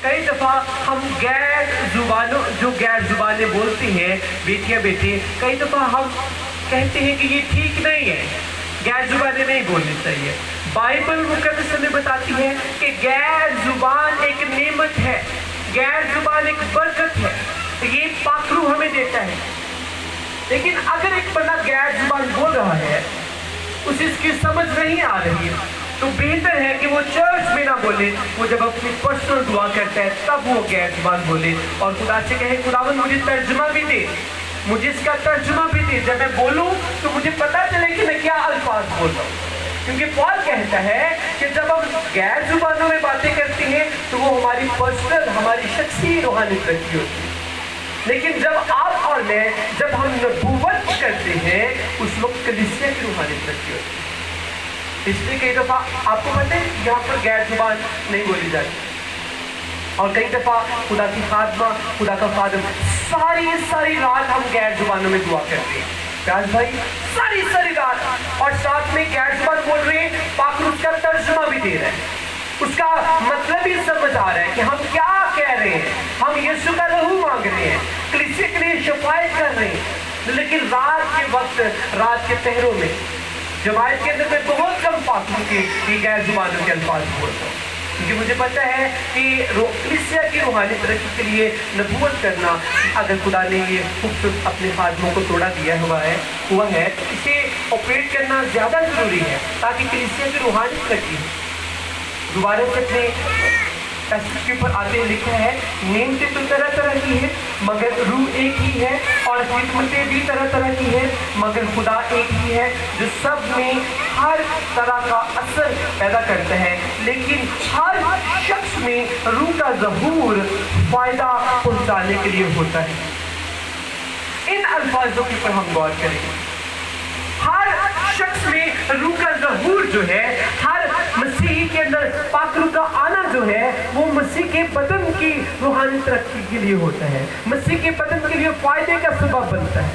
کئی دفعہ ہم جو غیر زبانیں بولتی ہیں بیٹیاں بیٹے، کئی دفعہ ہم کہتے ہیں کہ یہ ٹھیک نہیں ہے، غیر زبانیں نہیں بولنی چاہیے۔ بائبل مقدس ہمیں بتاتی ہے کہ غیر زبان ایک نعمت ہے، غیر زبان ایک برکت ہے، یہ پاک روح ہمیں دیتا ہے۔ لیکن اگر ایک بندہ غیر زبان بول رہا ہے، اسے اس کی سمجھ نہیں آ رہی ہے، تو بہتر ہے کہ وہ چرچ میں نہ بولے، وہ جب اپنی پرسنل دعا کرتا ہے تب وہ غیر زبان بولے اور خدا سے کہے خداوند مجھے ترجمہ بھی دے، مجھے اس کا ترجمہ بھی دے، جب میں بولوں تو مجھے پتا چلے کہ میں کیا الفاظ بول رہا ہوں۔ کیونکہ پال کہتا ہے کہ جب ہم غیر زبانوں میں باتیں کرتے ہیں تو وہ ہماری پرسنل، ہماری شخصی روحانی ترقی ہوتی ہے۔ لیکن جب آپ اور میں جب ہم نبوت کرتے ہیں اس وقت کلیسیا کی روحانی ترقی ہوتی ہے۔ اس لیے کئی دفعہ آپ کو پتہ ہے یہاں پر غیر زبان نہیں بولی جاتی، اور کئی دفعہ خدا کی خادمہ، خدا کا خادم ساری رات ہم غیر زبانوں میں دعا کرتے ہیں، پیاز بھائی ساری رات، اور ساتھ میں غیر زبان بول رہے ہیں، پاک روح کا ترجمہ بھی دے رہے ہیں، اس کا مطلب ہی سمجھ آ رہا ہے کہ ہم کیا کہہ رہے ہیں، ہم یسوع کا لہو مانگ رہے ہیں، کلیسیا کے لیے شفاعت کر رہے ہیں۔ لیکن رات کے وقت، رات کے پہروں میں جماعت کے اندر میں بہت کم پاک روح کے غیر زبانوں کے الفاظ بولتا ہوں، کیونکہ مجھے پتہ ہے کہ کلیسیا کی روحانی ترقی کے لیے نبوت کرنا، اگر خدا نے یہ خوبصورت اپنے خادموں کو توڑا دیا ہوا ہے اسے آپریٹ کرنا زیادہ ضروری ہے تاکہ کلیسیا کی روحانی ترقی ہو۔ دوبارہ سے اپنے پیسج کے اوپر آتے لکھا ہے، نعمتیں تو طرح طرح کی ہیں مگر روح ایک ہی ہے، اور خدمتیں بھی طرح طرح کی ہیں مگر خدا ایک ہی ہے جو سب میں ہر طرح کا اثر پیدا کرتا ہے، لیکن ہر شخص میں روح کا ظہور فائدہ پہنچانے کے لیے ہوتا ہے۔ ان الفاظوں کے اوپر ہم غور کریں، ہر شخص میں روح کا ظہور جو ہے، ہر مسیحی کے اندر پاک روح کا آنا جو ہے، وہ مسیح کے بدن کی روحانی ترقی کے لیے ہوتا ہے، مسیح کے بدن کے لیے فائدے کا سبب بنتا ہے۔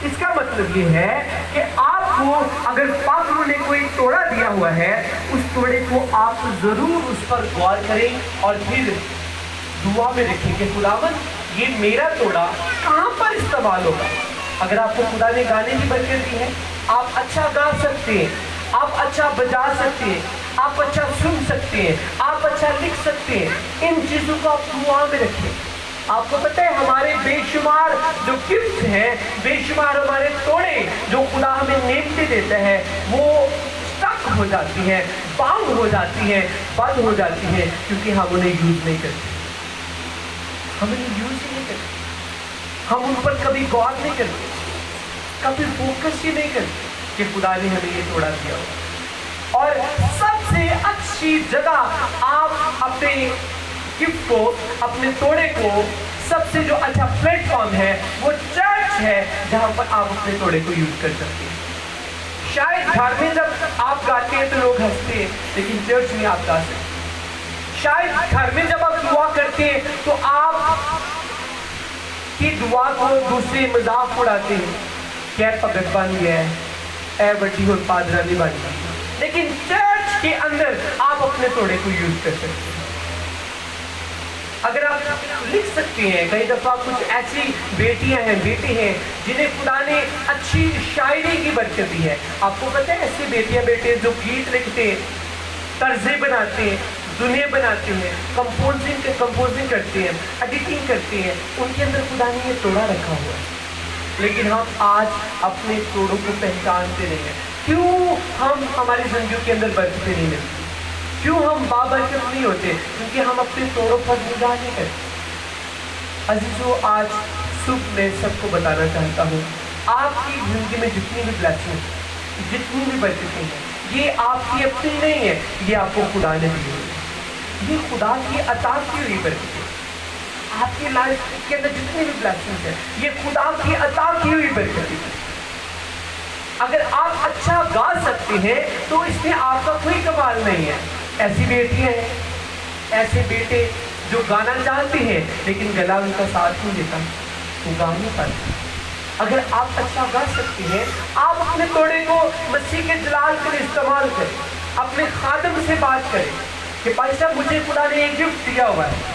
اس کا مطلب یہ ہے کہ آپ کو اگر پاک روح نے کوئی توڑا دیا ہوا ہے، اس توڑے کو آپ ضرور اس پر غور کریں اور پھر دعا میں رکھیں کہ خداوند یہ میرا توڑا کہاں پر استعمال ہوگا۔ اگر آپ کو خدا نے گانے کی برکت دی ہے، آپ اچھا گا سکتے ہیں، آپ اچھا بجا سکتے ہیں، آپ اچھا سن سکتے ہیں، آپ اچھا لکھ سکتے ہیں، ان چیزوں کو آپ دعا میں رکھیں۔ آپ کو پتہ ہے ہمارے بے شمار جو گفٹ ہیں، بے شمار ہمارے توڑے جو خدا ہمیں نعمتیں دیتا ہے، وہ اسٹک ہو جاتی ہیں، باؤنڈ ہو جاتی ہیں، بند ہو جاتی ہیں، کیونکہ ہم انہیں یوز نہیں کرتے، ہم انہیں یوز ہی نہیں کرتے، ہم ان پر کبھی غور نہیں کرتے، کبھی فوکس ہی نہیں کرتے کہ خدا نے ہمیں یہ توڑا دیا ہو۔ اور سب سے اچھی جگہ آپ اپنے گفٹ کو، اپنے توڑے کو، سب سے جو اچھا پلیٹ فارم ہے وہ چرچ ہے، جہاں پر آپ اپنے توڑے کو یوز کر سکتے ہیں۔ شاید گھر میں جب آپ گاتے ہیں تو لوگ ہنستے ہیں، لیکن چرچ میں آپ گا سکتے ہیں۔ شاید گھر میں جب آپ دعا کرتے ہیں تو آپ کی دعا کو دوسرے مذاق اڑاتے ہیں کہ اے پگٹ بن گیا ہے، اے بڑی ہوئی پادرانی بن گئی، لیکن چرچ کے اندر آپ اپنے توڑے کو یوز کر سکتے ہیں۔ اگر آپ لکھ سکتے ہیں، کئی دفعہ کچھ ایسی بیٹیاں ہیں، بیٹے ہیں جنہیں خدا نے اچھی شاعری کی برکت دی ہے۔ آپ کو پتہ ہے ایسی بیٹیاں بیٹے جو گیت لکھتے ہیں، طرزیں بناتے ہیں، دنیا بناتے ہیں، کمپوزنگ کرتے ہیں، ایڈیٹنگ کرتے ہیں، ان کے اندر خدا نے یہ توڑا رکھا ہوا ہے، لیکن ہم آج اپنے توڑوں کو پہچانتے نہیں ہیں۔ کیوں ہم ہماری زندگیوں کے اندر برکتیں نہیں ملتی؟ کیوں ہم بابرکت نہیں ہوتے؟ کیونکہ ہم اپنے توڑوں پر نگاہ نہیں کرتے۔ عزیزو، آج صبح میں سب کو بتانا چاہتا ہوں، آپ کی زندگی میں جتنی بھی بلیسنگ، جتنی بھی برکتیں ہیں، یہ آپ کی اپنی نہیں ہے، یہ آپ کو خدا نے دی ہوئی ہے، یہ خدا کی عطا کی ہوئی برکتیں۔ آپ کی لائف کے اندر جتنی بھی بلیسنگ ہے، یہ خدا کی عطا کی ہوئی برکتیں۔ اگر آپ اچھا گا سکتے ہیں تو اس میں آپ کا کوئی کمال نہیں ہے۔ ایسی بیٹیاں ہیں، ایسے بیٹے جو گانا چاہتے ہیں لیکن گلا ان کا ساتھ نہیں دیتا، وہ گا نہیں پاتے۔ اگر آپ اچھا گا سکتے ہیں، آپ اپنے توڑے کو مسیح کے جلال کے لیے استعمال کریں، اپنے خادم سے بات کریں کہ بھائی صاحب مجھے خدا نے ایک گفٹ دیا ہوا ہے،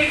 1